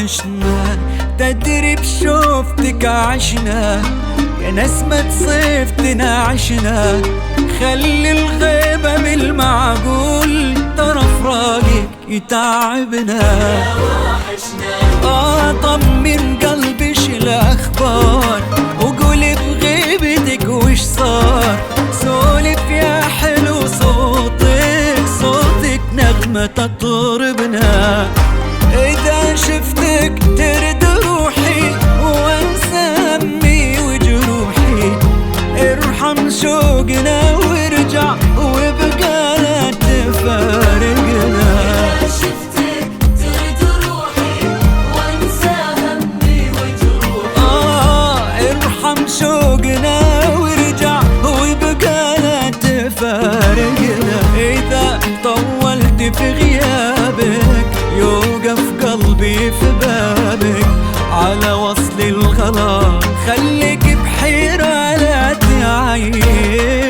وحشنا، تدري بشوفتك عشنا، يا نسمة صيف تناعشنا. خلي الغيبة بالمعقول، ترى فراقك يتعبنا. طمن قلبي شو الأخبار، وقولي بغيبتك وش صار. سولف يا حلو صوتك، صوتك نغمة تطربنا. إذا شفتك ترد روحي وانسى همي وجروحي. ارحم شوقنا وارجع وابقى لا تفارقنا. إذا شفتك ترد روحي وانسى همي وجروحي. ارحم شوقنا وارجع وابقى لا تفارقنا. إذا طولت في غيابك يوقف قلبي في بابك. على وصل الغلا خليك بحيرة لا تعيشنا.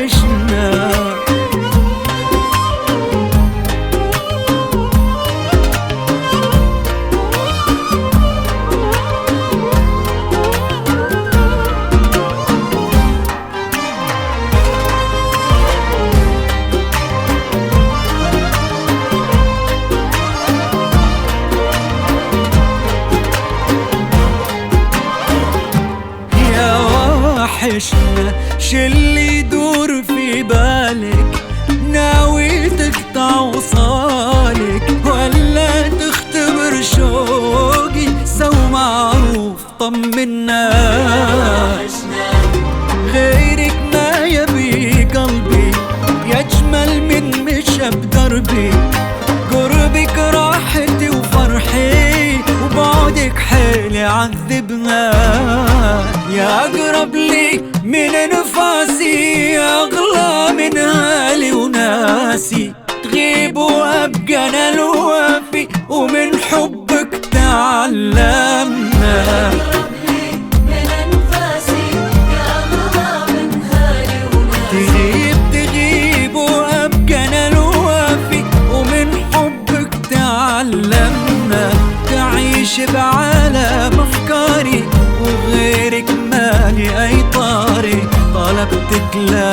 وحشنا شلي يدور في بالك، ناوي تقطع وصالك ولا تختبر شوقي. سو معروف طمنا، غيرك ما يبي قلبي، يجمل من مشى بدربي. قربك راحتي وفرحي، وبعدك حيل يعذبنا. يا أقرب لي من نفاسي، يا أغلى من هالي وناسي. تغيب وأبقى أنا الوافي، ومن حبك تعلمنا. تغيب وأبقى أنا الوافي، ومن حبك تعلمنا. تعيش بعالم أفكاري، وغيرك مالي أي طاري. طلبتك لا